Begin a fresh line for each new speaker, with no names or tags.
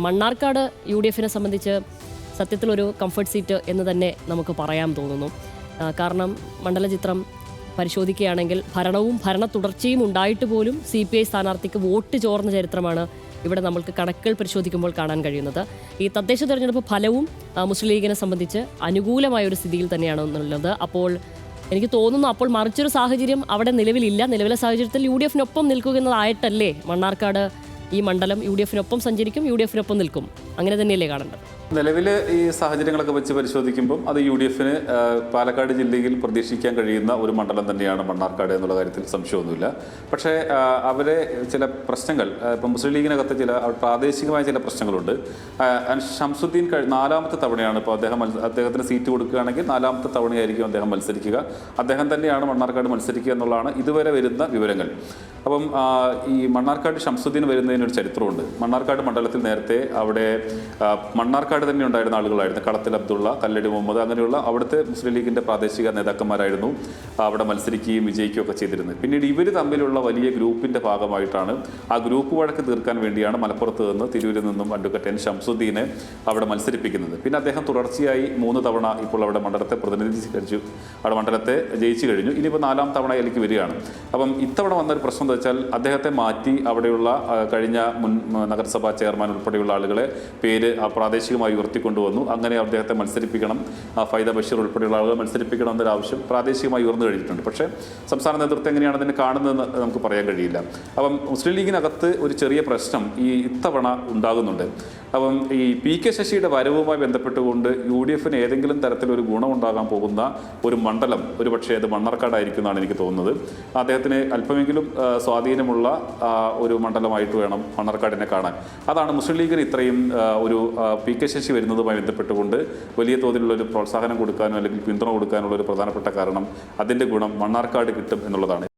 മണ്ണാർക്കാട് UDF-നെ സംബന്ധിച്ച് സത്യത്തിലൊരു comfort seat എന്ന് തന്നെ നമുക്ക് പറയാൻ തോന്നുന്നു. കാരണം മണ്ഡലചിത്രം പരിശോധിക്കുകയാണെങ്കിൽ ഭരണവും ഭരണ തുടർച്ചയും ഉണ്ടായിട്ട് പോലും CPI സ്ഥാനാർത്ഥിക്ക് വോട്ട് ചോർന്ന ചരിത്രമാണ് ഇവിടെ നമ്മൾക്ക് കണക്കുകൾ പരിശോധിക്കുമ്പോൾ കാണാൻ കഴിയുന്നത്. ഈ തദ്ദേശ തെരഞ്ഞെടുപ്പ് ഫലവും മുസ്ലിം ലീഗിനെ സംബന്ധിച്ച് അനുകൂലമായ ഒരു സ്ഥിതിയിൽ തന്നെയാണ് എന്നുള്ളത്. അപ്പോൾ എനിക്ക് തോന്നുന്നു അപ്പോൾ മറിച്ചൊരു സാഹചര്യം അവിടെ നിലവിലില്ല. നിലവിലെ സാഹചര്യത്തിൽ UDF-നൊപ്പം നിൽക്കുന്നതായിട്ടല്ലേ മണ്ണാർക്കാട് ഈ മണ്ഡലം UDF-നൊപ്പം സഞ്ചരിക്കും, UDF-നൊപ്പം നിൽക്കും, അങ്ങനെ തന്നെയല്ലേ കാണേണ്ടത്?
നിലവിൽ ഈ സാഹചര്യങ്ങളൊക്കെ വെച്ച് പരിശോധിക്കുമ്പം അത് UDF-ന് പാലക്കാട് ജില്ലയിൽ പ്രതീക്ഷിക്കാൻ കഴിയുന്ന ഒരു മണ്ഡലം തന്നെയാണ് മണ്ണാർക്കാട് എന്നുള്ള കാര്യത്തിൽ സംശയമൊന്നുമില്ല. പക്ഷേ അവരെ ചില പ്രശ്നങ്ങൾ ഇപ്പം മുസ്ലിം ലീഗിനകത്ത് ചില പ്രാദേശികമായ ചില പ്രശ്നങ്ങളുണ്ട്. ഷംസുദ്ദീൻ നാലാമത്തെ തവണയാണ് ഇപ്പോൾ അദ്ദേഹത്തിന് സീറ്റ് കൊടുക്കുകയാണെങ്കിൽ 4ാമത്തെ തവണയായിരിക്കും അദ്ദേഹം മത്സരിക്കുക. അദ്ദേഹം തന്നെയാണ് മണ്ണാർക്കാട് മത്സരിക്കുക എന്നുള്ളതാണ് ഇതുവരെ വരുന്ന വിവരങ്ങൾ. അപ്പം ഈ മണ്ണാർക്കാട് ഷംസുദ്ദീൻ വരുന്നതിനൊരു ചരിത്രമുണ്ട്. മണ്ണാർക്കാട് മണ്ഡലത്തിൽ നേരത്തെ അവിടെ മണ്ണാർക്കാട് തന്നെ ഉണ്ടായിരുന്ന ആളുകളായിരുന്നു. കളത്തിൽ അബ്ദുള്ള, കല്ലടി മുഹമ്മദ്, അങ്ങനെയുള്ള അവിടുത്തെ മുസ്ലിം ലീഗിൻ്റെ പ്രാദേശിക നേതാക്കന്മാരായിരുന്നു അവിടെ മത്സരിക്കുകയും വിജയിക്കുകയും ഒക്കെ ചെയ്തിരുന്നത്. പിന്നീട് ഇവർ തമ്മിലുള്ള വലിയ ഗ്രൂപ്പിൻ്റെ ഭാഗമായിട്ടാണ് ആ ഗ്രൂപ്പ് വഴക്ക് തീർക്കാൻ വേണ്ടിയാണ് മലപ്പുറത്ത് നിന്ന് തിരൂരിൽ നിന്നും അഡ്വക്കേറ്റ് N. ഷംസുദ്ദീനെ അവിടെ മത്സരിപ്പിക്കുന്നത്. പിന്നെ അദ്ദേഹം തുടർച്ചയായി 3 തവണ ഇപ്പോൾ അവിടെ മണ്ഡലത്തെ പ്രതിനിധീകരിച്ചു, അവിടെ മണ്ഡലത്തെ ജയിച്ചു കഴിഞ്ഞു. ഇനിയിപ്പോൾ 4ാം തവണയിലേക്ക് വരികയാണ്. അപ്പം ഇത്തവണ വന്നൊരു പ്രശ്നം എന്താ വെച്ചാൽ അദ്ദേഹത്തെ മാറ്റി അവിടെയുള്ള കഴിഞ്ഞ മുൻ നഗരസഭാ ചെയർമാൻ ഉൾപ്പെടെയുള്ള ആളുകളെ പേര് പ്രാദേശികമായി ഉയർത്തിക്കൊണ്ടുവന്നു. അങ്ങനെ അദ്ദേഹത്തെ മത്സരിപ്പിക്കണം, ഫൈദ ബഷീർ ഉൾപ്പെടെയുള്ള ആളുകൾ മത്സരിപ്പിക്കണം എന്നൊരു ആവശ്യം പ്രാദേശികമായി ഉയർന്നു കഴിഞ്ഞിട്ടുണ്ട്. പക്ഷേ സംസ്ഥാന നേതൃത്വം എങ്ങനെയാണ് അതിനെ കാണുന്നതെന്ന് നമുക്ക് പറയാൻ കഴിയില്ല. അപ്പം മുസ്ലിം ലീഗിനകത്ത് ഒരു ചെറിയ പ്രശ്നം ഇത്തവണ ഉണ്ടാകുന്നുണ്ട്. അപ്പം ഈ PK ശശിയുടെ വരവുമായി ബന്ധപ്പെട്ടുകൊണ്ട് UDF-ന് ഏതെങ്കിലും തരത്തിലൊരു ഗുണമുണ്ടാകാൻ പോകുന്ന ഒരു മണ്ഡലം ഒരു പക്ഷേ അത് മണ്ണാർക്കാടായിരിക്കും എന്നാണ് എനിക്ക് തോന്നുന്നത്. അദ്ദേഹത്തിന് അല്പമെങ്കിലും സ്വാധീനമുള്ള ഒരു മണ്ഡലമായിട്ട് വേണം മണ്ണാർക്കാടിനെ കാണാൻ. അതാണ് മുസ്ലിം ലീഗിന് ഇത്രയും ഒരു PK ശശി വരുന്നതുമായി ബന്ധപ്പെട്ടുകൊണ്ട് വലിയ തോതിലുള്ളൊരു പ്രോത്സാഹനം കൊടുക്കാനോ അല്ലെങ്കിൽ പിന്തുണ കൊടുക്കാനുള്ള ഒരു പ്രധാനപ്പെട്ട കാരണം അതിൻ്റെ ഗുണം മണ്ണാർക്കാട് കിട്ടും എന്നുള്ളതാണ്.